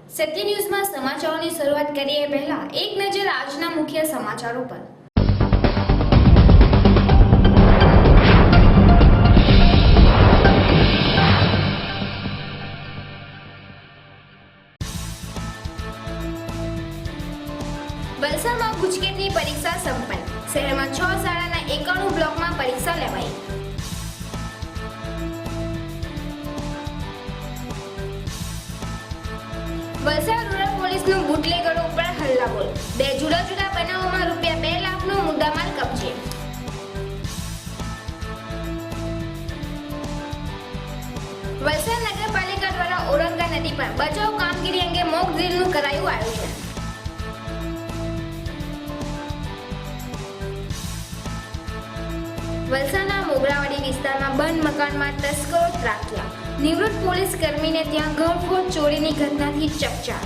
સત્ય ન્યૂઝમાં સમાચારોની શરૂઆત કરીએ પહેલા એક નજર આજના મુખ્ય સમાચારો પર। વલસાડમાં ગુજકેટની પરીક્ષા સંપન્ન। શહેરમાં 6 શાળાના 91 બ્લોકમાં પરીક્ષા લેવાઈ। વલસાડ રૂરલ પોલીસનું બુટલેગરો ઉપર હલ્લાબોલ। 2 જુદા જુદા બનાવોમાં રૂપિયા 2 લાખનો મુદ્દામાલ કબજે। વલસાડ નગરપાલિકા દ્વારા ઔરંગા નદી પર બચાવ કામગીરી અંગે મોક ડ્રીલનું કરાયું આયોજન। વલસાડના મોગરાવાડી વિસ્તારમાં બંધ મકાનમાં તસ્કરો ત્રાટક્યા। નિવૃત્ત પોલીસ કર્મીને ત્યાં ઘરફોડ ચોરીની ઘટનાથી ચકચાર।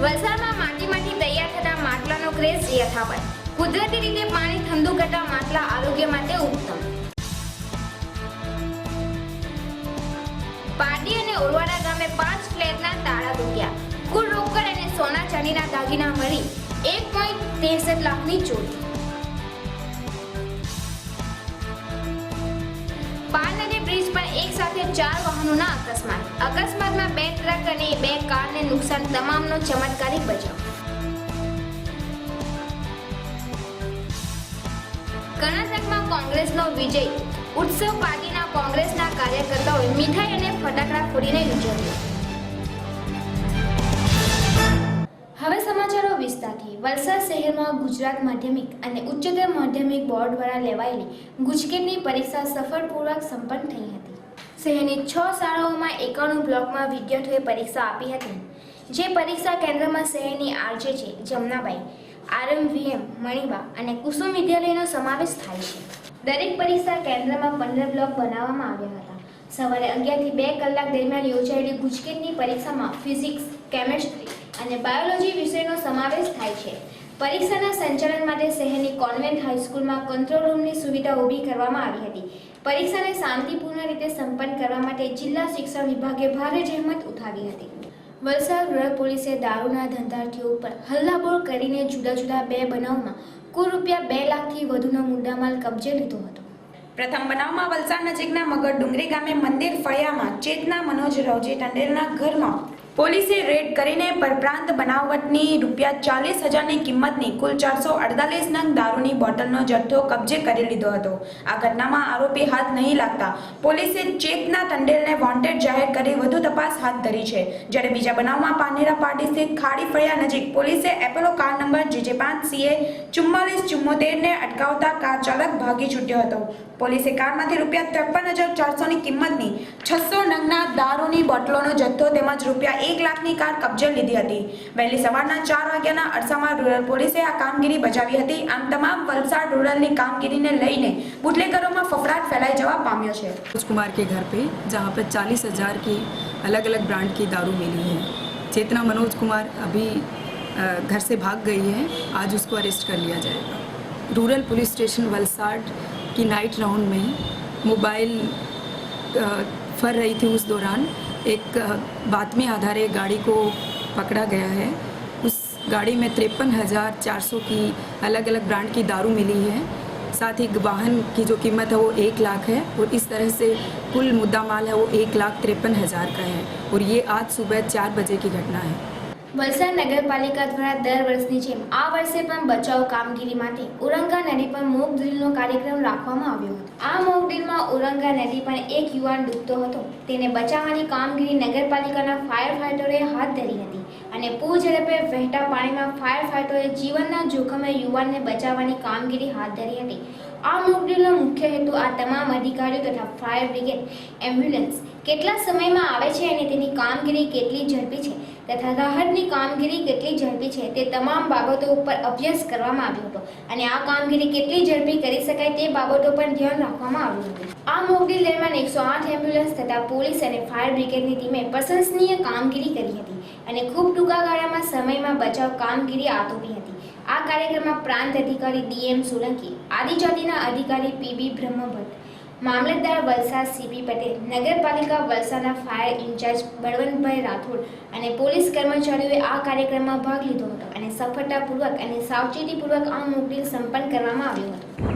વલસાડમાં માટીમાંથી તૈયાર થતા માટલાનો ક્રેઝ યથાવત। કુદરતી રીતે પાણી ઠંડુ કરતા માટલા આરોગ્ય માટે ઉત્તમ। પારડી અને ઓરવાડા ગામે 5 ફ્લેટના તાળા તૂટ્યા। કુલ રોકડ અને સોના ચાંદીના દાગીના મળી 1.63 લાખની ચોરી। પાર નદી બ્રિજ પર એક સાથે 4 વાહનોના અકસ્માતમાં 2 ટ્રક અને 2 કારને નુકસાન, તમામનો ચમત્કારિક બચાવ। કર્ણાટકમાં કોંગ્રેસનો વિજય ઉત્સવ પાર્ટીના કોંગ્રેસના કાર્યકર્તાઓએ મીઠાઈ અને ફટાકડા ફોડીને ઉજવ્યો। હવે સમાચારો વિસ્તારથી। વલસાડ શહેરમાં ગુજરાત માધ્યમિક અને ઉચ્ચતર માધ્યમિક બોર્ડ દ્વારા લેવાયેલી ગુજકેટની પરીક્ષા સફળપૂર્વક સંપન્ન થઈ હતી। શહેરની 6 શાળાઓમાં 91 બ્લોકમાં વિદ્યાર્થીઓએ પરીક્ષા આપી હતી। જે પરીક્ષા કેન્દ્રમાં શહેરની આરજે જમનાબાઈ, આરએમવીએમ મણિબા અને કુસુમ વિદ્યાલયનો સમાવેશ થાય છે। દરેક પરીક્ષા કેન્દ્રમાં 15 બ્લોક બનાવવામાં આવ્યા હતા। સવારે 11 થી 2 કલાક દરમિયાન યોજાયેલી ગુજકેટની પરીક્ષામાં ફિઝિક્સ, કેમેસ્ટ્રી અને બાયોલોજી વિષયનો સમાવેશ થાય છે। પરીક્ષાના સંચાલન માટે શહેરની કોન્વેન્ટ હાઈસ્કૂલમાં કંટ્રોલ રૂમની સુવિધા ઊભી કરવામાં આવી હતી। પરીક્ષાને શાંતિપૂર્ણ રીતે સંપન્ન કરવા માટે જિલ્લા શિક્ષણ વિભાગે ભારે જહેમત ઉઠાવી હતી। વલસાડ રૂરલ પોલીસે દારૂના ધંધાર્થીઓ ઉપર હલ્લાબોલ કરીને જુદા જુદા 2 બનાવમાં કુલ રૂપિયા 2 લાખથી વધુનો મુદ્દામાલ કબજે લીધો હતો। પ્રથમ બનાવમાં વલસાડ નજીકના મગર ડુંગરી ગામે મંદિર ફળિયામાં ચેતના મનોજ રવજી ટંડેલના ઘરમાં પોલીસે રેડ કરીને પરપ્રાંત બનાવટની રૂપિયા 40,000ની કિંમતની કુલ 448 નંગ દારૂની બોટલનો જથ્થો કબજે કરી લીધો હતો। આ ઘટનામાં આરોપી હાથ નહીં લાગતા પોલીસે ચેતના ટંડેલને વોન્ટેડ જાહેર કરી વધુ તપાસ હાથ ધરી છે। જ્યારે બીજા બનાવમાં પાનેરા પાટી સ્થિત ખાડી ફળિયા નજીક પોલીસે એપોલો કાર નંબર JJ5CA 4474ને અટકાવતા કાર ચાલક ભાગી છૂટ્યો હતો। પોલીસે કારમાંથી રૂપિયા 53,400ની કિંમતની 600 નંગના દારૂની બોટલોનો જથ્થો તેમજ રૂપિયા 1 લાખની કાર કબજે લીધી હતી। વહેલી સવારના 4 વાગ્યાના અરસામાં રૂરલ પોલીસે આ કામગીરી બજાવી હતી। આમ તમામ વલસાડ રૂરલની કામગીરીને લઈને બુટલેગરોમાં ફફડાટ ફેલાઈ જવા પામ્યો છે। मनोज कुमार के घर पे जहाँ पर 40,000 की अलग अलग ब्रांड की दारू मिली है। चेतना मनोज कुमार अभी घर से भाग गई है। आज उसको अरेस्ट कर लिया जाएगा। रूरल पुलिस स्टेशन वलसाड की नाइट राउंड में मोबाइल फर रही थी, उस दौरान एक बातमी आधारे गाड़ी को पकड़ा गया है। उस गाड़ी में 53,400 की अलग अलग ब्रांड की दारू मिली है। साथ ही वाहन की जो कीमत है वो 1 लाख है और इस तरह से कुल मुद्दा माल है वो 1,53,000 का है और ये आज सुबह 4 बजे की घटना है। વલસાડ નગરપાલિકા દ્વારા દર વર્ષની જેમ આ વર્ષે પણ બચાવ કામગીરી માટે ઔરંગા નદી પર મોક ડ્રીલનો કાર્યક્રમ રાખવામાં આવ્યો હતો। આ મોક ડ્રીલમાં ઔરંગા નદી પર એક યુવાન ડૂબતો હતો, તેને બચાવવાની કામગીરી નગરપાલિકાના ફાયર ફાઇટરોએ હાથ ધરી હતી અને પૂર ઝડપે વહેતા પાણીમાં ફાયર ફાઇટરોએ જીવનના જોખમે યુવાનને બચાવવાની કામગીરી હાથ ધરી હતી। આ મોક ડ્રીલનો મુખ્ય હેતુ આ તમામ અધિકારીઓ તથા ફાયર બ્રિગેડ, એમ્બ્યુલન્સ કેટલા સમયમાં આવે છે અને તેની કામગીરી કેટલી ઝડપી છે તથા રાહતની કામગીરી કેટલી ઝડપી છે તે તમામ બાબતો ઉપર અભ્યાસ કરવામાં આવ્યો હતો અને આ કામગીરી કેટલી ઝડપી કરી શકાય તે બાબતો પર ધ્યાન રાખવામાં આવ્યું હતું। આ મોક ડ્રીલ દરમિયાન 108 એમ્બ્યુલન્સ તથા પોલીસ અને ફાયર બ્રિગેડની ટીમે પ્રશંસનીય કામગીરી કરી હતી અને ખૂબ ટૂંકા ગાળામાં સમયમાં બચાવ કામગીરી આટોપી હતી। આ કાર્યક્રમમાં પ્રાંત અધિકારી DM સોલંકી, આદિજાતિના અધિકારી PB બ્રહ્મભટ્ટ, મામલતદાર વલસાડ સીપી પટેલ, નગરપાલિકા વલસાડના ફાયર ઇન્ચાર્જ બળવંતભાઈ રાઠોડ અને પોલીસ કર્મચારીઓએ આ કાર્યક્રમમાં ભાગ લીધો હતો અને સફળતાપૂર્વક અને સાવચેતીપૂર્વક આ મોકડ્રીલ સંપન્ન કરવામાં આવ્યું હતું.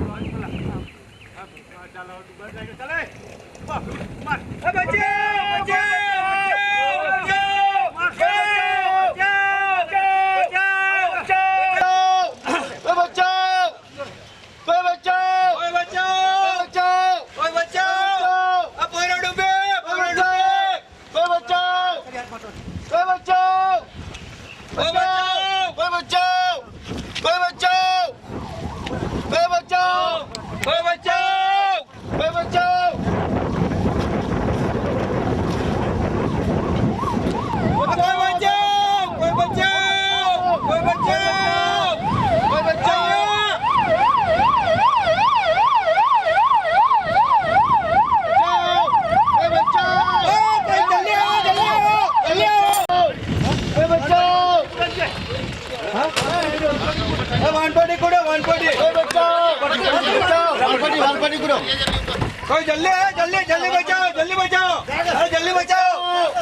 कोई जल्दी है, जल्दी जल्दी बचाओ, जल्दी बचाओ, जल्दी बचाओ,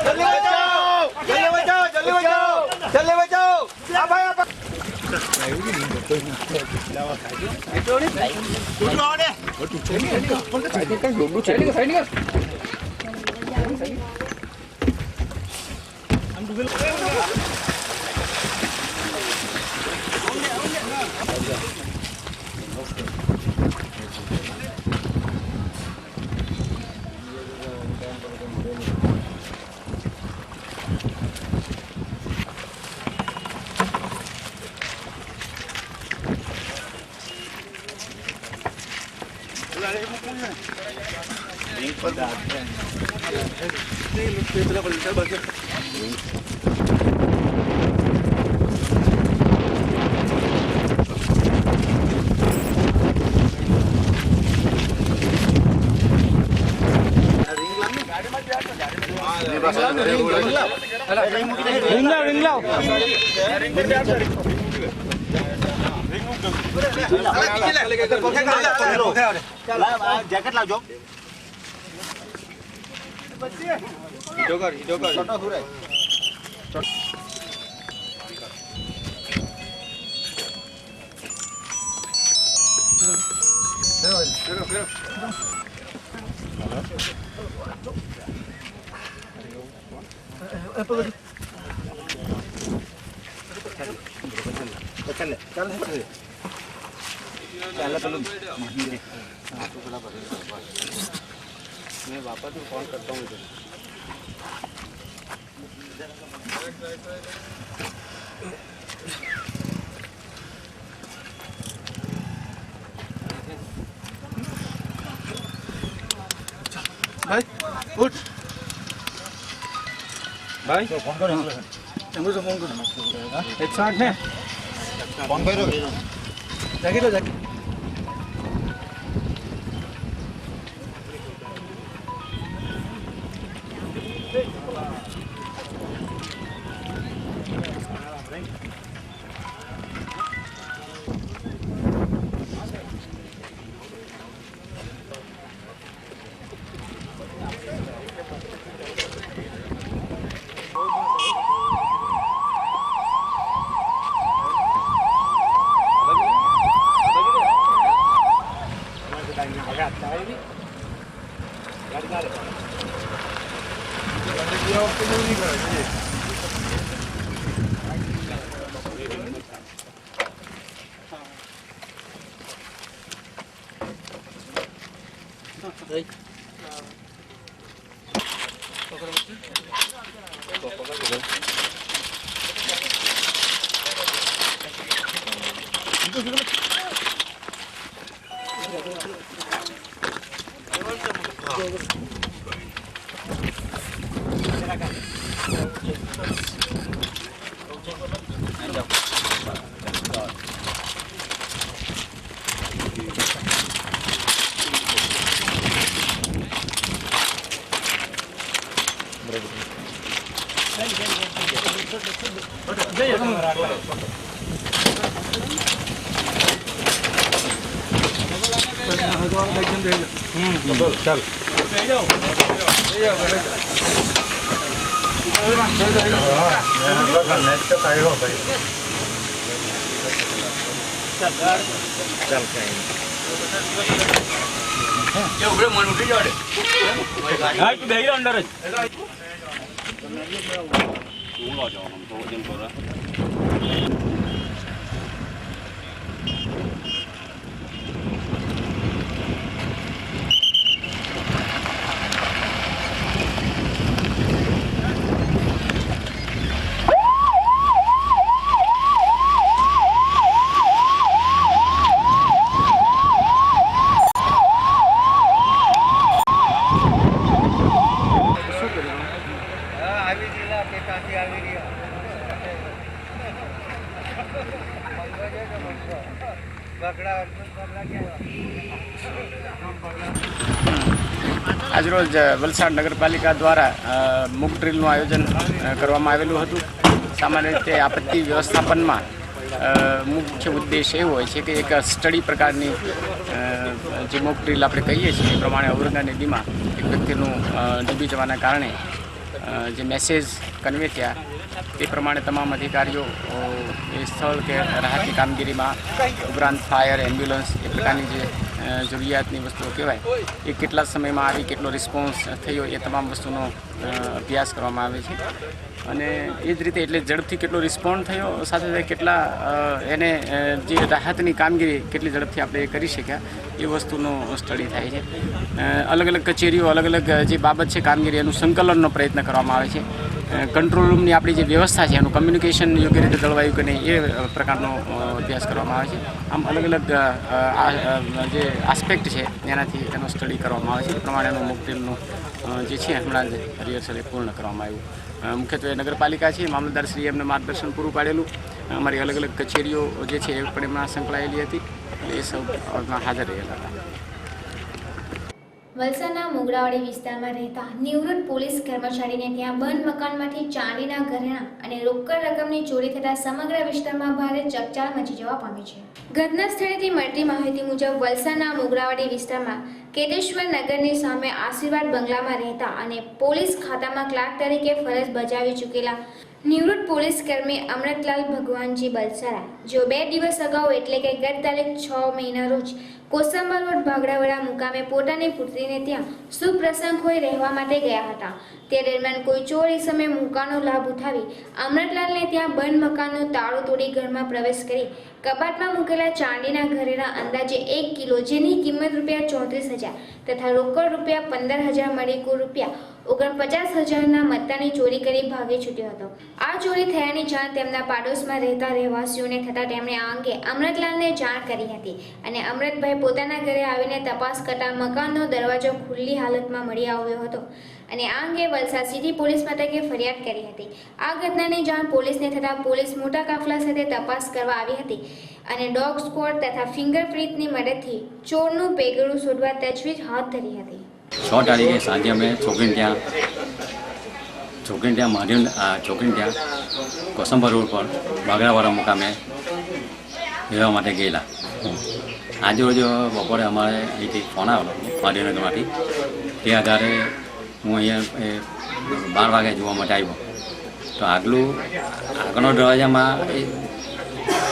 जल्दी बचाओ, जल्दी बचाओ, जल्दी बचाओ, जल्दी बचाओ. आप आए, आप जैकेट लाओ मैं वापस फोन करता हूँ. भाई उठ भाई फोन करो चंगू से फोन करो 108 है फोन करो जैकेट हो जैकेट चल अंदर આજરોજ વલસાડ નગરપાલિકા દ્વારા મૂક ડ્રીલનું આયોજન કરવામાં આવેલું હતું. સામાન્ય રીતે આપત્તિ વ્યવસ્થાપનમાં મુખ્ય ઉદ્દેશ એવો હોય છે કે એક સ્ટડી પ્રકારની જે મૂક ડ્રીલ આપણે કહીએ છીએ એ પ્રમાણે ઔરંગા નદીમાં એક વ્યક્તિનું ડૂબી જવાના કારણે જે મેસેજ કન્વે થયા તે પ્રમાણે તમામ અધિકારીઓ એ સ્થળ કે રાહતની કામગીરીમાં ઉપરાંત ફાયર એમ્બ્યુલન્સ એ પ્રકારની જે જરૂરિયાતની વસ્તુઓ કહેવાય એ કેટલા સમયમાં આવી કેટલો રિસ્પોન્સ થયો એ તમામ વસ્તુનો અભ્યાસ કરવામાં આવે છે. અને એ જ રીતે એટલે ઝડપથી કેટલો રિસ્પોન્ડ થયો સાથે સાથે કેટલા એને જે રાહતની કામગીરી કેટલી ઝડપથી આપણે કરી શક્યા એ વસ્તુનો સ્ટડી થાય છે. અલગ અલગ કચેરીઓ અલગ અલગ જે બાબત છે કામગીરી એનું સંકલનનો પ્રયત્ન કરવામાં આવે છે. કંટ્રોલ રૂમની આપણી જે વ્યવસ્થા છે એનું કમ્યુનિકેશન યોગ્ય રીતે જળવાયું કે નહીં એ પ્રકારનો અભ્યાસ કરવામાં આવે છે. આમ અલગ અલગ જે આસ્પેક્ટ છે એનાથી એનો સ્ટડી કરવામાં આવે છે. એ પ્રમાણેનું મૂક ડ્રીલનું જે છે હમણાં જ રિહર્સલ પૂર્ણ કરવામાં આવ્યું. મુખ્યત્વે નગરપાલિકા છે મામલતદારશ્રીએ એમને માર્ગદર્શન પૂરું પાડેલું. અમારી અલગ અલગ કચેરીઓ જે છે એ પણ એમાં સંકળાયેલી હતી એટલે એ સૌ હાજર રહેલા હતા. વલસાડના મોગરાવાડી વિસ્તારમાં રહેતા નિવૃત્ત પોલીસ કર્મચારીને ત્યાં બંધ મકાનમાંથી ચાંદીના ઘરેણાં અને રોકડ રકમની ચોરી થતાં સમગ્ર વિસ્તારમાં ભારે ચકચાર મચી જવા પામી છે. ઘટના સ્થળેથી મળતી માહિતી મુજબ વલસાડના મોગરાવાડી વિસ્તારમાં કેતેશ્વર નગરની સામે આશીર્વાદ બંગલામાં રહેતા અને પોલીસ ખાતામાં ક્લાર્ક તરીકે ફરજ બજાવી ચૂકેલા નિવૃત્ત પોલીસ કર્મી અમૃતલાલ ભગવાનજી બલસારા જો 2 દિવસ અગાઉ એટલે કે ગત તારીખ 6 મહિના રોજ કોસંબા રોડ ભાગડાવાડા મુકામે પોતાની પુત્રીને ત્યાં શુભ પ્રસંગ હોય રહેવા માટે ગયા હતા. તે દરમિયાન કોઈ ચોર ઇસમે મોકાનો લાભ ઉઠાવી અમૃતલાલને ત્યાં બંધ મકાનનું તાળું તોડી ઘરમાં પ્રવેશ કરી કબાટમાં મૂકેલા ચાંદીના ઘરેણાં અંદાજે 1 કિલો જેની કિંમત ₹34,000 તથા રોકડ ₹15,000 મળી કુલ ₹49,000ના મત્તાની ચોરી કરી ભાગી છૂટ્યો હતો. આ ચોરી થયાની જાણ તેમના પાડોશમાં રહેતા રહેવાસીઓને થતાં તેમણે આ અંગે અમૃતલાલને જાણ કરી હતી અને અમૃતભાઈ પોતાના ઘરે આવીને તપાસ કરતા મકાનનો દરવાજો ખુલ્લી હાલતમાં મળી આવ્યો હતો અને આ અંગે વલસાડ સિટી પોલીસ મથકે ફરિયાદ કરી હતી. આ ઘટનાની જાણ પોલીસને થતાં પોલીસ મોટા કાફલા સાથે તપાસ કરવા આવી હતી અને ડોગ સ્ક્વોડ તથા ફિંગરપ્રિન્ટની મદદથી ચોરનું પેગડું શોધવા તજવીજ હાથ ધરી હતી. 6 તારીખે સાંજે અમે છોકરીને ત્યાં છોકરીને ત્યાં કોસંબા રોડ પર ભાગડાવાળા મુકામે રહેવા માટે ગયેલા. આજે રોજ બપોરે અમારે અહીંથી ફોન આવેલો મહાદેવનગરમાંથી. તે આધારે હું અહીંયા 12 વાગે જોવા માટે આવ્યો તો આગળનો દરવાજામાં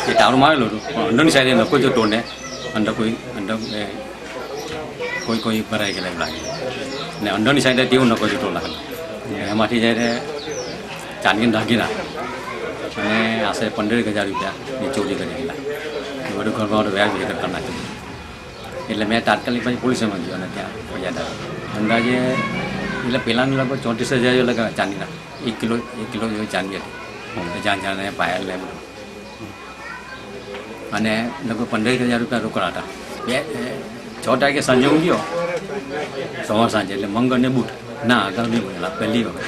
એ તાળું મારેલું હતું પણ અંદરની સાઈડે નકો જો તોડને અંદર કોઈ ભરાઈ ગયેલા એવું લાગે ને અંદરની સાઈડે તેવું નકો જો તોડ લાગેલો. એમાંથી જ્યારે ચાંદીના દાગીના અને આશરે 15,000 રૂપિયાની ચોરી કરી ગયેલા. એ બધું ઘરમાં વ્યાજ કરી નાખ્યું એટલે મેં તાત્કાલિક પછી પોલીસમાં ગયો અને ત્યાં ફરિયાદ આવી. અંદાજે એટલે પહેલાંનું લગભગ 34,000 લગાવે ચાંદીના 1 કિલો જેવી ચાંદી હતી જાણ પાયલ ને બધું અને લગભગ 15,000 રૂપિયા રોકડા હતા. 6 તારીખે સાંજે હું ગયો સવાર સાંજે એટલે મંગળ ને બુટ ના આગળ નહીં બોલેલા પહેલી વખત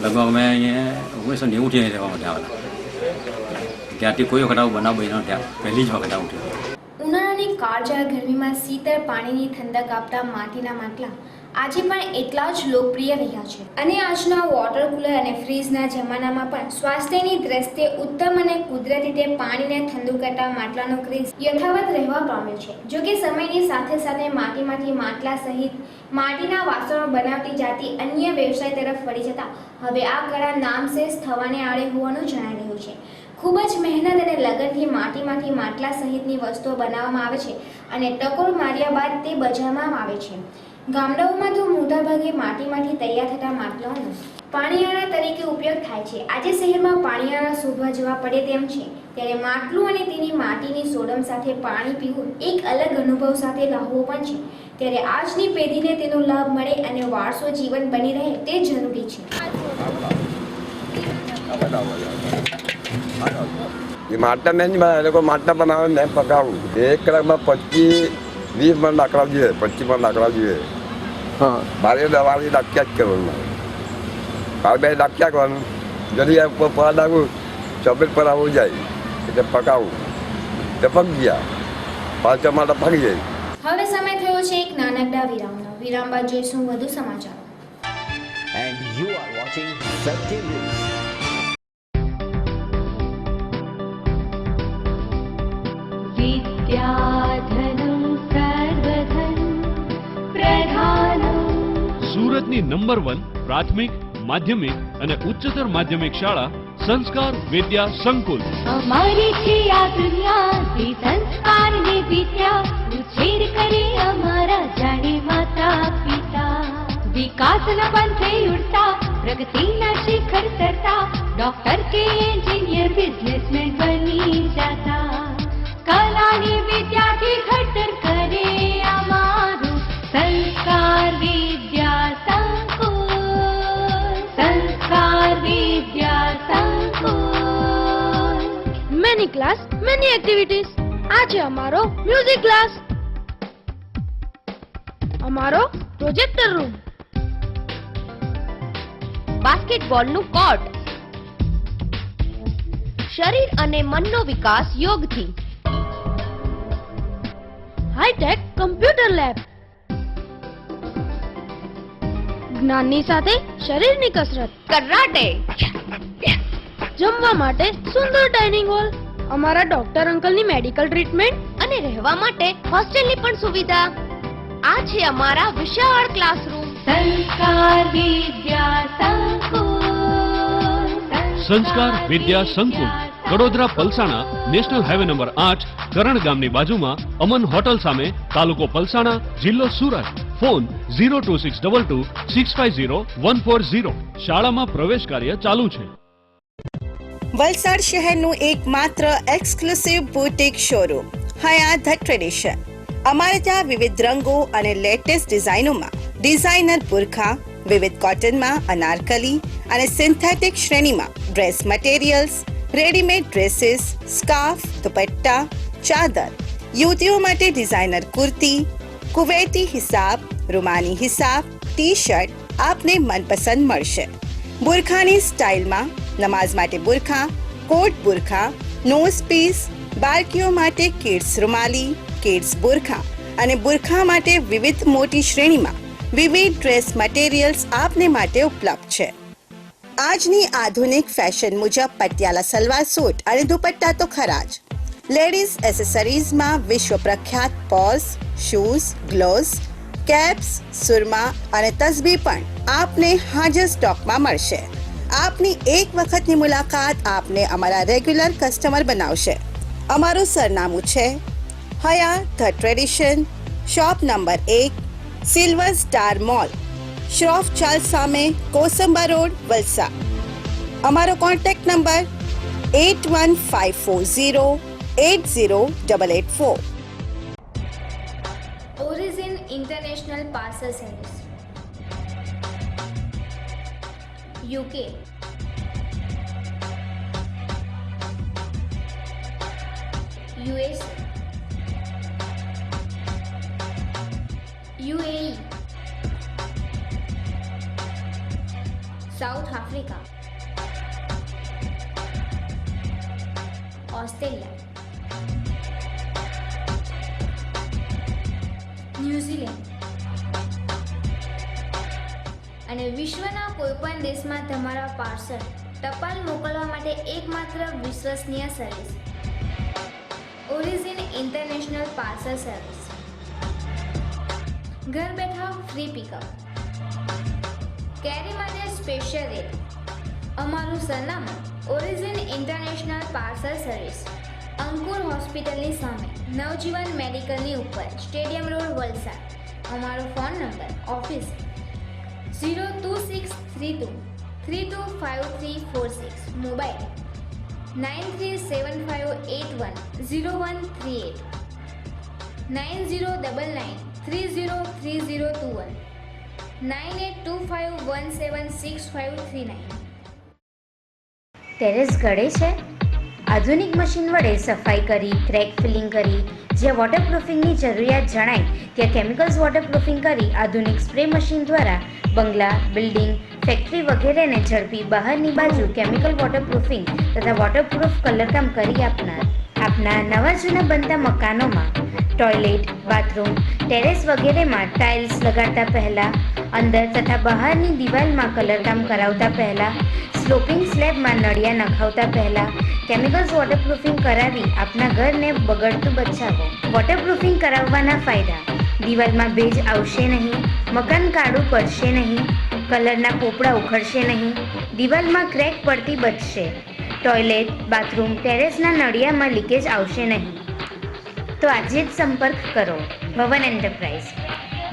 લગભગ અમે અહીંયા 1990 રહેવા માટે આવેલા. ત્યાંથી કોઈ વખત આવું બનાવ બન્યો ત્યાં પહેલી જ વખત આવું થયું. ઉનાળાની કાળઝાળ ગરમીમાં શીતળ પાણીની ઠંડક આપતા માટીના માટલા આજે પણ એટલા જ લોકપ્રિય રહ્યા છે અને આજના વોટર કુલર અને ફ્રીજના જમાનામાં પણ સ્વાસ્થ્યની દ્રષ્ટિએ ઉત્તમ અને કુદરતી રીતે પાણીને ઠંડુ કરતા માટલાનો ક્રેઝ યથાવત રહેવા પામ્યો છે. જો કે સમયની સાથે સાથે માટીમાંથી માટલા સહિત માટીના વાસણો બનાવતી જાતી અન્ય વ્યવસાય તરફ વળી જતા હવે આ કળા નામશેષ થવાને આડે હોવાનું જણાઈ રહ્યું છે. ખૂબ જ મહેનત અને લગનથી માટીમાંથી માટલા સહિતની વસ્તુઓ બનાવવામાં આવે છે અને ટકોર માર્યા બાદ તે બજારમાં આવે છે. ગામડાઓમાં તો મોટાભાગે માટીમાંથી તૈયાર થતા માટલાઓનો પાણીયાળા તરીકે ઉપયોગ થાય છે. આજે શહેરમાં પાણીયાળા શોધવા જવા પડે તેમ છે, ત્યારે માટલું અને તેની માટીની સોડમ સાથે પાણી પીવું એક અલગ અનુભવ સાથે લાવવો પણ છે. ત્યારે આજની પેઢીને તેનો લાભ મળે અને વારસો જીવન બની રહે તે જરૂરી છે. ये माटा नहीं बनाया लोग माटा बनावे नहीं पकाऊँ एक कलाक में 25-20 मन लाकड़ा जी है 25 मन लाकड़ा जी है हाँ बारे दवाई डाकिया करो बारे डाकिया करो जल्दी ऊपर पड़ा डाकू 24 पर हो जाए એટલે પકાવું તો પક ગયા 5 ટમાટા પકી જાય. હવે સમય થયો છે એક નાનકડા વિરામનો. વિરામ બાદ જોઈશું વધુ સમાચારો. And you are watching Satya News. विद्याधनं सर्वधन प्रधानम्. સુરતની નંબર 1 પ્રાથમિક માધ્યમિક અને ઉચ્ચતર માધ્યમિક શાળા સંસ્કાર વિદ્યા સંકુલ. અમારી છે આ દુનિયા તે સંસ્કારને વિદ્યા ઉછેર કરે અમારા જાણે માતા પિતા. વિકાસના પંથે ઉડતા પ્રગતિના શિખર ચડતા ડોક્ટર કે એન્જિનિયર બિઝનેસમેન બની જતા કલાની વિદ્યાથી ઘડતર કરે અમારું સંસ્કાર વિદ્યા સંકુલ. સંસ્કાર વિદ્યા સંકુલ. Many class many activities. આજે અમારો મ્યુઝિક ક્લાસ, અમારો પ્રોજેક્ટર રૂમ, બાસ્કેટબોલનું કોર્ટ, શરીર અને મનનો વિકાસ યોગથી, હાઈટેક કમ્પ્યુટર લેબ, જ્ઞાનની સાથે શરીરની કસરત, કરાટે, જમવા માટે સુંદર ડાઇનિંગ હોલ, અમારા ડોક્ટર અંકલની મેડિકલ ટ્રીટમેન્ટ અને રહેવા માટે હોસ્ટેલની પણ સુવિધા. આ છે અમારા વિશાળ ક્લાસરૂમ. સંસ્કાર વિદ્યા સંકુલ. સંસ્કાર વિદ્યા સંકુલ Vadodara Palsana national highway number 8 કરણ ગામની બાજુમાં અમન હોટલ સામે, તાલુકો પલસાણા, જિલ્લો સુરત. ફોન 02622650140. શાળામાં પ્રવેશ કાર્ય ચાલુ છે. વલસાડ શહેરનું એકમાત્ર exclusive boutique showroom Hyatt the tradition. અમારે ત્યાં વિવિધ રંગો અને લેટેસ્ટ ડિઝાઇનોમાં ડિઝાઇનર બુરખા, વિવિધ કોટનમાં અનારકલી અને સિન્થેટિક શ્રેણીમાં dress materials, readymade dresses, scarf, dupatta, ચાદર, યુવતીઓ માટે ડિઝાઇનર કુર્તી, કુવૈતી હિસાબ, રૂમાની હિસાબ, ટી શર્ટ આપને મનપસંદ મળશે. બુરખાની સ્ટાઇલમાં નમાઝ માટે બુરખા, કોટ બુરખા, નોઝ પીસ, બાળકીઓ માટે કિડ્સ રૂમાલી, કિડ્સ બુરખા અને બુરખા માટે વિવિધ મોટી શ્રેણીમાં વિવિધ ડ્રેસ મટીરિયલ્સ આપને માટે ઉપલબ્ધ છે. આજની આધુનિક ફેશન મુજબ પટિયાલા સલવાર સૂટ અને દુપટ્ટા તો ખરા જ. લેડીઝ એસેસરીઝમાં વિશ્વ પ્રખ્યાત પર્સ, શૂઝ, ગ્લોવ્સ, કેપ્સ, સુરમા અને તસ્બી પણ આપને હાજર સ્ટોકમાં મળશે. આપની એક વખતની મુલાકાત આપને અમારા રેગ્યુલર કસ્ટમર બનાવશે. અમારું સરનામું છે Hayat the tradition, shop number 1, silver star mall, Shroff Chawl સામે, કોસંબા રોડ, વલસાડ. અમારો contact number 8154080884. Origin international parcel service, UK, US, UAE, South Africa, Australia, New Zealand અને વિશ્વના કોઈપણ દેશમાં તમારા પાર્સલ ટપાલ મોકલવા માટે એકમાત્ર વિશ્વસનીય service origin international parcel service. ઘર બેઠા ફ્રી પિકઅપ, કેરી માટે સ્પેશિયલ રેટ. અમારું સરનામું ઓરિજિન ઇન્ટરનેશનલ પાર્સલ સર્વિસ, અંકુર હોસ્પિટલની સામે, નવજીવન મેડિકલની ઉપર, સ્ટેડિયમ રોડ, વલસાડ. અમારો phone number office 02632 325346, mobile 9375810138, 9099303021, 9825176539. Terrace ગળે છે? આધુનિક મશીન વડે સફાઈ કરી, ક્રેક ફિલિંગ કરી, જ્યાં વોટરપ્રૂફિંગની જરૂરિયાત જણાય ત્યાં કેમિકલ્સ વોટરપ્રૂફિંગ કરી આધુનિક સ્પ્રે મશીન દ્વારા બંગલા, બિલ્ડિંગ, ફેક્ટરી વગેરેને ઝડપી બહારની બાજુ કેમિકલ વોટરપ્રૂફિંગ તથા વોટરપ્રૂફ કલરકામ કરી આપના નવા જૂના બનતા મકાનોમાં ટોયલેટ, બાથરૂમ, ટેરેસ વગેરેમાં ટાઇલ્સ લગાડતા પહેલાં, અંદર તથા બહારની દિવાલમાં કલરકામ કરાવતા પહેલાં, સ્લોપિંગ સ્લેબમાં નળિયા નખાવતા પહેલાં કેમિકલ્સ વોટરપ્રૂફિંગ કરાવી આપના ઘરને બગડતું બચાવો. વોટરપ્રૂફિંગ કરાવવાના ફાયદા: દિવાલમાં ભેજ આવશે નહીં, મકાન કાળું પડશે નહીં, કલરના પોપડા ઉખડશે નહીં, દિવાલમાં ક્રેક પડતી બચશે, ટોયલેટ, બાથરૂમ, ટેરેસના નળિયામાં લીકેજ આવશે નહીં. તો આજે જ સંપર્ક કરો ભવન એન્ટરપ્રાઇઝ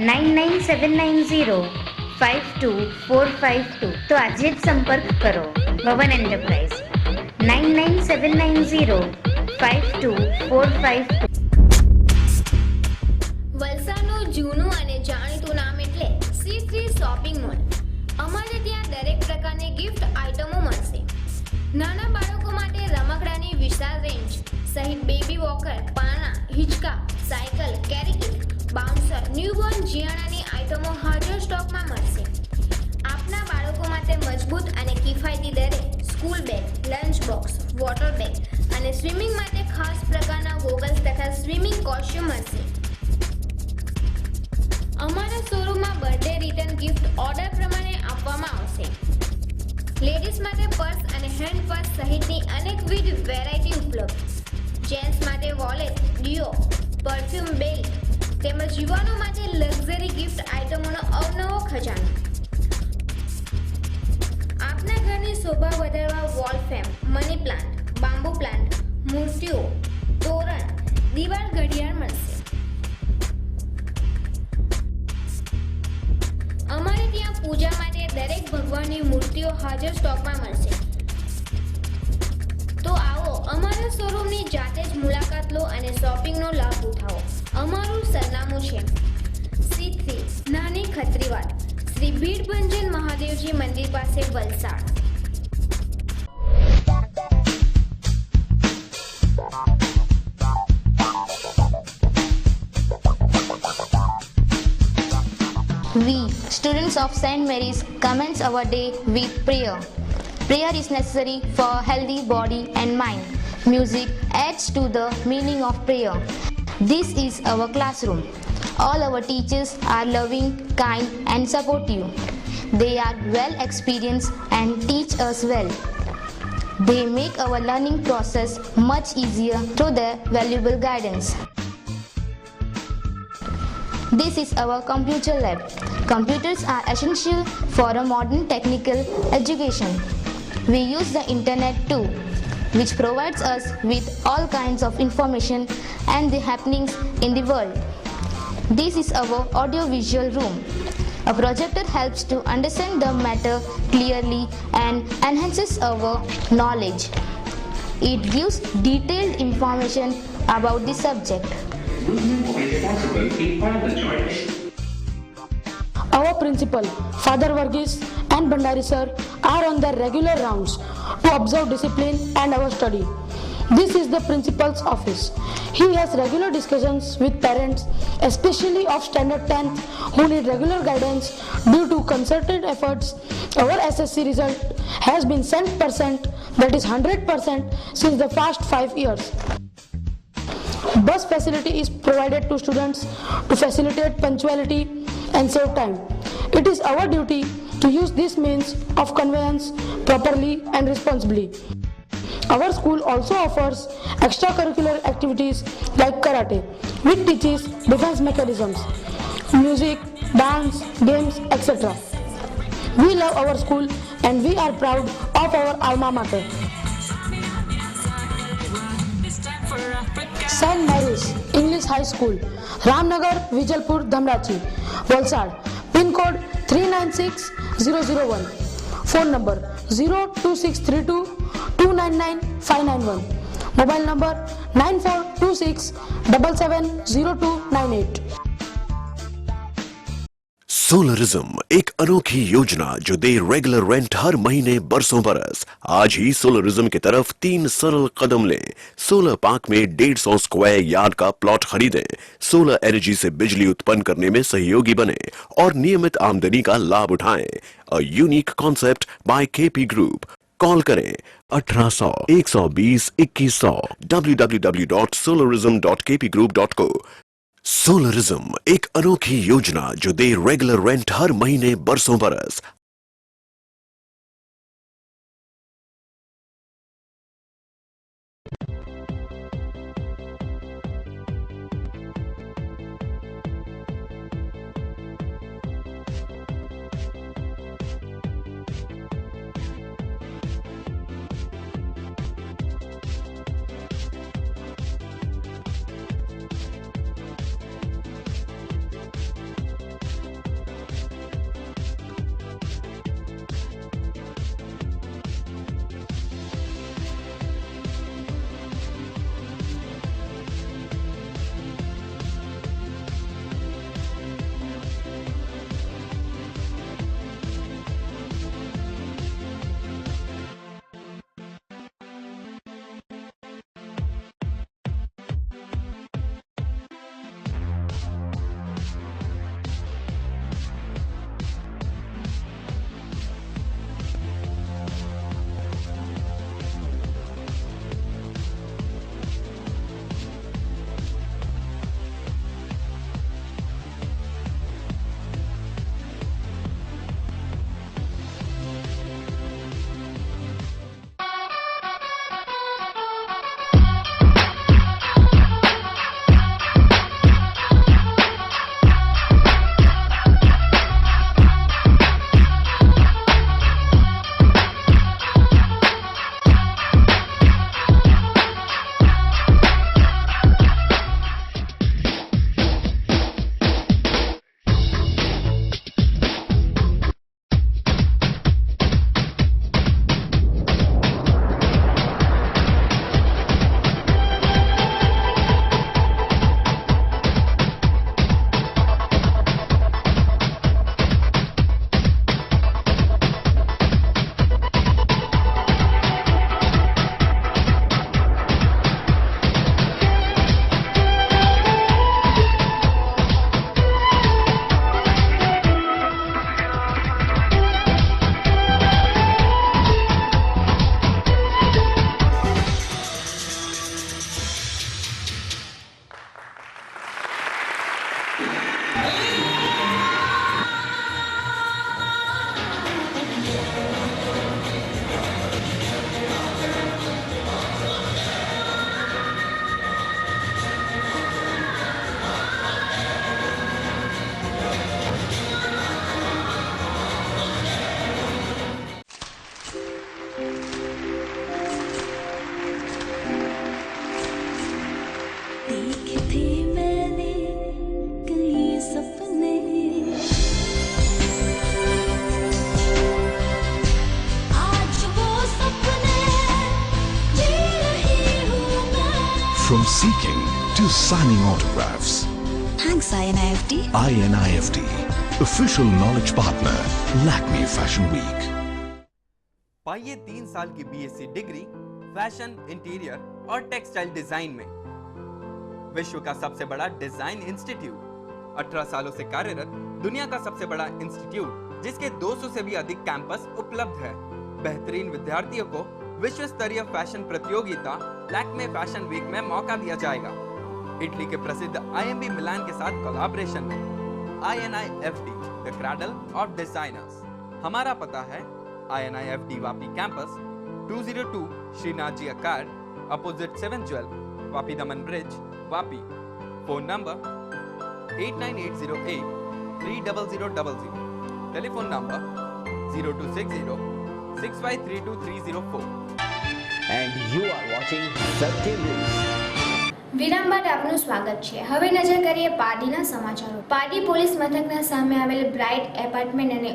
9979052452. તો આજે જ સંપર્ક કરો ભવન એન્ટરપ્રાઇઝ 9979052452. વલસાડનું જૂનું અને જાણીતું નામ એટલે C3 શોપિંગ મોલ. અમારે ત્યાં દરેક પ્રકારની ગિફ્ટ આઇટમો મળશે. નાના બાળકો માટે રમકડાની વિશાળ રેન્જ સહિત બેબી વોકર, પાળણા, હિંચકા, સાયકલ, કેરી, બાઉન્સર, ન્યૂબોર્ન જિયાણાની આઇટમો હાજર સ્ટોકમાં મળશે. આપના બાળકો માટે મજબૂત અને કિફાયતી દરે school bag, lunch box, water bag અને સ્વિમિંગ માટે ખાસ પ્રકારના ગોગલ્સ તથા સ્વિમિંગ કોસ્ચ્યુમ મળશે. અમારા શોરૂમમાં બર્થડે રિટર્ન ગિફ્ટ ઓર્ડર પ્રમાણે આપવામાં આવશે. લેડીઝ માટે પર્સ અને હેન્ડ પર્સ સહિતની અનેકવિધ વેરાયટી ઉપલબ્ધ. જેન્ટ્સ માટે વોલેટ, ડિયો, પરફ્યુમ, બેલ્ટ તેમજ યુવાનો માટે લક્ઝરી ગિફ્ટ આઇટમોનો અવનવો ખજાનો. આપના ઘરની શોભા વધારવા wall frame, money plant, bamboo plant, મૂર્તિઓ, તોરણ, દિવાલ ઘડિયાળ મળશે. અમારે ત્યાં પૂજા માટે દરેક ભગવાનની મૂર્તિઓ હાજર સ્ટોકમાં મળશે. તો આવો અમારા શોરૂમની જાતે જ મુલાકાત લો અને શોપિંગનો લાભ ઉઠાવો. અમારું સરનામું છે C3 નાની ખત્રીવાડ, શ્રી ભીડભંજન મહાદેવજી મંદિર પાસે, Valsad. We, students of St. Mary's, commence our day with prayer. Prayer is necessary for healthy body and mind. Music adds to the meaning of prayer. This is our classroom. All our teachers are loving, kind and supportive. They are well experienced and teach us well. They make our learning process much easier through their valuable guidance. This is our computer lab. Computers are essential for a modern technical education. We use the internet too, which provides us with all kinds of information and the happenings in the world. This is our audio-visual room. A projector helps to understand the matter clearly and enhances our knowledge. It gives detailed information about the subject. Our principal, Father Varghese and Bhandari sir are on their regular rounds to observe discipline and our study. This is the principal's office. He has regular discussions with parents, especially of standard 10th, who need regular guidance. Due to concerted efforts, our SSC result has been 100%, that is 100% since the past 5 years. Bus facility is provided to students to facilitate punctuality and save time. It is our duty to use this means of conveyance properly and responsibly. Our school also offers extracurricular activities like karate, which teaches defense mechanisms, music, dance, games, etc. We love our school and we are proud of our alma mater. St. Mary's English High School, Ramnagar, Vijalpur, Dhamrachi, Valsad. Pin code 396001. Phone number 02632 299 591. Mobile number 9426 770298. सोलरिज्म एक अनोखी योजना जो दे regular rent हर महीने बरसों बरस। आज ही सोलरिज्म की तरफ 3 सरल कदम लें। सोलर पार्क में 150 स्क्वायर यार्ड का प्लॉट खरीदें, सोलर एनर्जी से बिजली उत्पन्न करने में सहयोगी बने और नियमित आमदनी का लाभ उठाएं। A unique concept bye KP group. Call करें 1800 120 2100 www.solarism.kpgroup.co। सोलरिज्म एक अनोखी योजना जो दे रेगुलर रेंट हर महीने बरसों बरस। From seeking to signing autographs. Thanks INIFT. INIFT, official knowledge partner, Lakme Fashion Week. पाइए 3 साल की बीएससी डिग्री फैशन, इंटीरियर और टेक्सटाइल डिजाइन में। विश्व का सबसे बड़ा डिजाइन इंस्टीट्यूट, 18 सालों से कार्यरत, दुनिया का सबसे बड़ा इंस्टीट्यूट जिसके 200 से भी अधिक कैंपस उपलब्ध है। बेहतरीन विद्यार्थियों को विश्व स्तरीय फैशन प्रतियोगिता लैक्मे फैशन वीक में मौका दिया जाएगा। इटली के प्रसिद्ध IMB मिलान के साथ कोलैबोरेशन में INIFD the cradle of designers. हमारा पता है INIFD Vapi campus 202 Shrinath ji अकार्ड opposite 7 jewel Vapi Daman bridge Vapi. Phone number 8980830000, telephone number 026065323004। And you are watching Satya News. વિરામ બાદ આપનું સ્વાગત છે। હવે નજર કરીએ પાડીના સમાચારો। પાડી પોલીસ મથકના સામે આવેલ બ્રાઇટ એપાર્ટમેન્ટ અને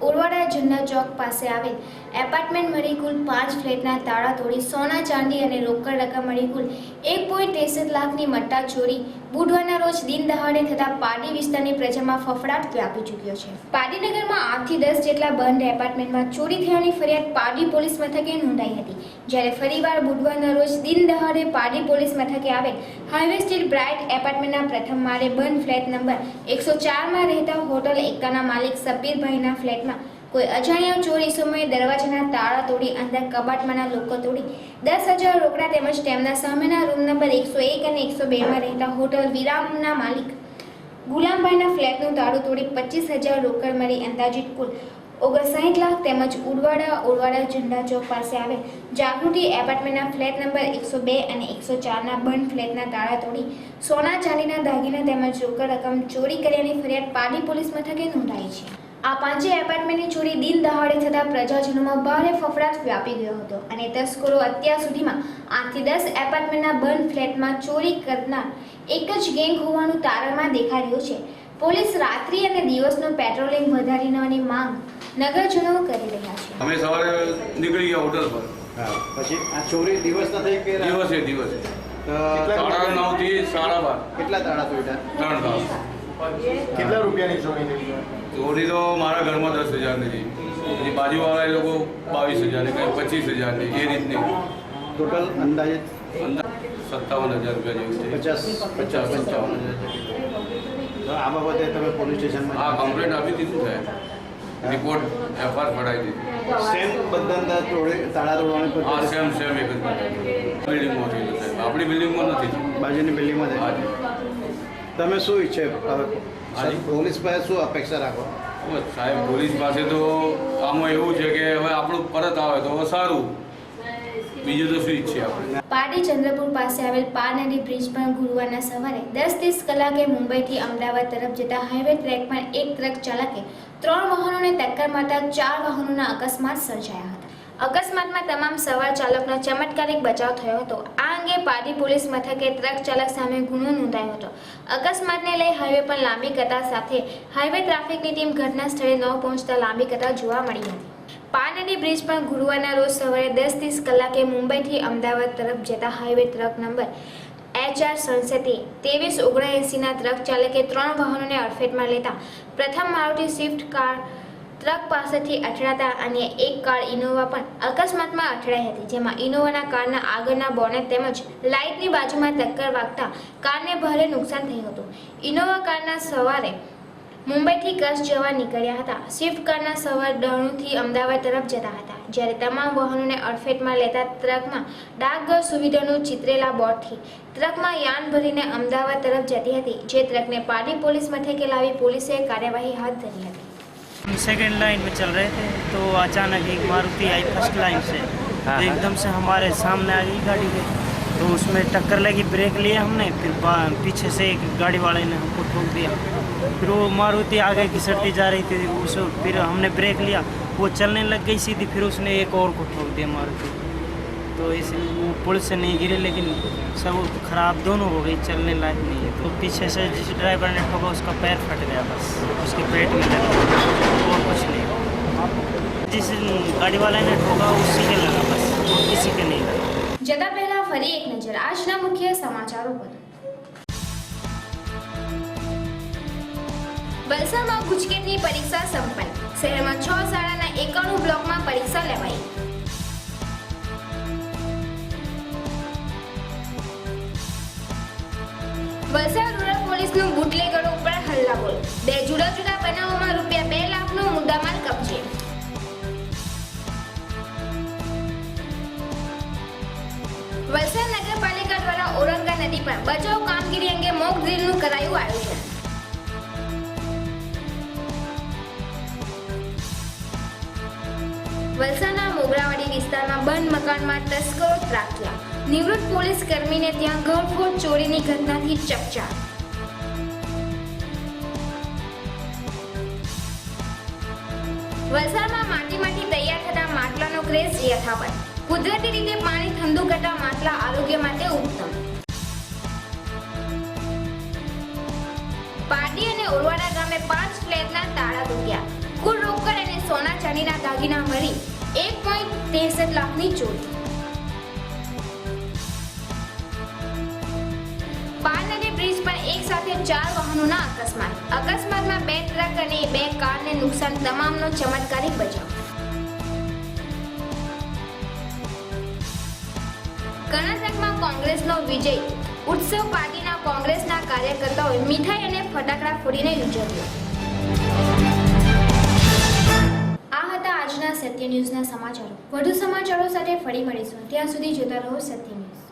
ઉરવાડા ઝંડા ચોક પાસે આવેલ એપાર્ટમેન્ટ મળી કુલ 5 ફ્લેટના તાળા તોડી સોના ચાંદી અને રોકડ રકમ મળી કુલ 1.63 લાખની મટ્ટા ચોરી બુધવારના રોજ દિન દહાડે થતા પાડી વિસ્તારની પ્રજામાં ફફડાટ વ્યાપી ચૂક્યો છે। પાડીનગરમાં 8 થી 10 જેટલા બંધ એપાર્ટમેન્ટમાં ચોરી થયાની ફરિયાદ પાડી પોલીસ મથકે નોંધાઈ હતી, જ્યારે ફરીવાર બુધવારના રોજ દિન દહાડે પાડી પોલીસ મથકે આવેલ હાઈવે સ્ટ્રીટ બ્રાઇટ એપાર્ટમેન્ટના પ્રથમ માળે બંધ ફ્લેટ નંબર 104માં રહેતા હોટલ એકાના માલિક સબીરભાઈના ફ્લેટમાં કોઈ અજાણ્યા ચોર ઈસમોએ દરવાજાના તાળા તોડી અંદર કબાટમાંના લોકો તોડી 10,000 રોકડા તેમજ તેમના સામેના રૂમ નંબર 101 અને 102માં રહેતા હોટલ વિરામના માલિક ગુલામભાઈના ફ્લેટનું તાળું તોડી 25,000 રોકડ મળી અંદાજિત કુલ 59 લાખ તેમજ ઉરવાડા ઝંડા ચોક પાસે આવેલ જાગૃતિ એપાર્ટમેન્ટના ફ્લેટ નંબર 102 અને 104ના બંધ ફ્લેટના તાળા તોડી સોના ચાંદીના દાગીના તેમજ રોકડ રકમ ચોરી કર્યાની ફરિયાદ પાડી પોલીસ મથકે નોંધાઈ છે। આ પાંચે એપાર્ટમેન્ટની ચોરી દિન દહાડે થતા પ્રજાજનોમાં ભારે ફફડાટ વ્યાપી ગયો હતો અને તસ્કરો અત્યાર સુધીમાં 8 થી 10 એપાર્ટમેન્ટના બંધ ફ્લેટમાં ચોરી કરનાર એક જ ગેંગ હોવાનું તારણમાં દેખાઈ રહ્યું છે। પોલીસ રાત્રિ અને દિવસનું પેટ્રોલિંગ વધારવાની માંગ નગરજનો કરી રહ્યા છે। અમે સવારે નીકળી ગયા હોટલ પર, પછી આ ચોરી દિવસના થઈ કે દિવસે 9:30 થી 12:30। કેટલા તાળા તોડ્યા? 3 તાળા। કેટલા રૂપિયાની ચોરી થઈ? ચોરી તો મારા ઘરમાં 10,000ની થઈ, પછી બાજુવાળા એ લોકો 22,000 ની, કંઈ 25,000 ની, એ રીતની ટોટલ અંદાજે 57,000 રૂપિયા જેવું છે। 55,000। આ બાબતે તમે પોલીસ સ્ટેશનમાં આ કમ્પ્લેન્ટ આપી દીધું છે, રિપોર્ટ FR પડાવી દીધી। સેમ બધા તાળા તોડવાની પદ્ધતિ? સેમ એક જ બિલ્ડિંગમાં થયેલું છે, આપણી બિલ્ડિંગમાં નથી, બાજુની બિલ્ડિંગમાં થાય। તમે શું ઈચ્છે પોલીસ પાસે શું અપેક્ષા રાખો? સાહેબ પોલીસ પાસે તો આમાં એવું છે કે હવે આપણું પરત આવે તો સારું, બીજું તો શું ઈચ્છે આપણે। પાડી ચંદ્રપુર પાસે આવેલ પાર નદી બ્રિજ પર ગુરુવારના સવારે 10:30 કલાકે મુંબઈથી અમદાવાદ તરફ જતા હાઈવે ટ્રેક પર એક ટ્રક ચાલકે 3 વાહનોને ટક્કર મારતા 4 વાહનોના અકસ્માત સર્જાયા હતા। અકસ્માતમાં તમામ સવાર ચાલકનો ચમત્કારિક બચાવ થયો હતો। આ અંગે પાડી પોલીસ મથકે ટ્રક ચાલક સામે ગુનો નોંધાયો હતો। અકસ્માતને લઈ હાઈવે પર લાંબી કતાર સાથે હાઈવે ટ્રાફિકની ટીમ ઘટના સ્થળે ન પહોંચતા લાંબી કતાર જોવા મળી હતી। પાર નદી બ્રિજ પર ગુરુવારના રોજ સવારે 10:30 કલાકે મુંબઈથી અમદાવાદ તરફ જતા હાઈવે ટ્રક નંબર HR 2379ના ટ્રક ચાલકે 3 વાહનોને અડફેટમાં લેતા પ્રથમ મારુતિ સ્વિફ્ટ કાર ટ્રક પાસેથી અથડાતા અને એક કાર ઇનોવા પણ અકસ્માતમાં અથડાઈ હતી, જેમાં ઇનોવાના કારના આગળના બોનેટ તેમજ લાઇટની બાજુમાં ટક્કર વાગતા કારને ભારે નુકસાન થયું હતું। ઇનોવા કારના સવારે મુંબઈથી કચ્છ જવા નીકળ્યા હતા। સ્વિફ્ટ કારના સવાર ડણુથી અમદાવાદ તરફ જતા હતા, જ્યારે તમામ વાહનોને અડફેટમાં લેતા ટ્રકમાં ડાકઘર સુવિધાનું ચિતરેલા બોર્ડથી ટ્રકમાં યાન ભરીને અમદાવાદ તરફ જતી હતી, જે ટ્રકને પાડી પોલીસ મથકે લાવી પોલીસે કાર્યવાહી હાથ ધરી હતી। हम सेकेंड लाइन में चल रहे थे तो अचानक एक मारुति आई फर्स्ट लाइन से, तो एकदम से हमारे सामने आ गई गाड़ी के, तो उसमें टक्कर लगी, ब्रेक लिया हमने, फिर पीछे से एक गाड़ी वाले ने हमको ठोक दिया। फिर वो मारुति आगे घिसटती जा रही थी, उसे फिर हमने ब्रेक लिया, वो चलने लग गई सीधी, फिर उसने एक और को ठोक दिया मारुति। तो इसलिए वो पुल से नहीं गिरे, लेकिन सब खराब दोनों हो गई, चलने लायक नहीं है। तो पीछे से जिस ड्राइवर ने ठोका उसका पैर फट गया, बस उसके पेट में लगा, और कुछ नहीं। जिस गाड़ी वाले ने ठोका उसी के लगा, बस और किसी के नहीं लगा। જતા પહેલા ફરી એક નજર આજના મુખ્ય સમાચારો પર। વલસાડમાં ગુજકેટની પરીક્ષા સંપન્ન। શહેરમાં 6 શાળાના 91 બ્લોકમાં પરીક્ષા લેવાઈ। વલસાડ રૂરલ પોલીસનું બુટલેગરો ઉપર હલ્લાબોલ। 2 જુદા જુદા બનાવોમાં રૂપિયા 2 લાખનો મુદ્દામાલ કબજે। વલસાડ નગરપાલિકા દ્વારા ઔરંગા નદી પર બચાવ કામ મોક ડ્રીલનું કરાયું આયોજન. વલસાડના મોગરાવાડી વિસ્તારમાં બંધ મકાનમાં તસ્કરો ત્રાટક્યા. નિવૃત્ત પોલીસ કર્મીને ત્યાં ઘરફોડ ચોરીની ઘટનાથી ચકચાર. વલસાડમાં માટીમાંથી તૈયાર થતા માટલાનો ક્રેઝ યથાવત. કુદરતી રીતે પાણી ઠંડુ કરતા માટલા આરોગ્ય માટે ઉત્તમ. પારડી અને ઓરવાડા ગામે 5 ફ્લેટના તાળા તૂટ્યા. કુલ રોકડ અને સોના ચાંદીના દાગીના મળી 1.63 લાખની ચોરી. પારનદી બ્રિજ પર એક સાથે 4 વાહનોના અકસ્માત. અકસ્માતમાં 2 ટ્રક અને 2 કારને નુકસાન, તમામનો ચમત્કારિક બચાવ. કર્ણાટકમાં કોંગ્રેસનો વિજય ઉત્સવ પાર્ટીના કોંગ્રેસના કાર્યકર્તાઓએ મીઠાઈ અને ફટાકડા ફોડીને ઉજવ્યો. આ હતા આજના સત્ય ન્યૂઝના સમાચારો. વધુ સમાચારો સાથે ફરી મળીશું. ત્યાં સુધી જોતા રહો સત્ય ન્યૂઝ.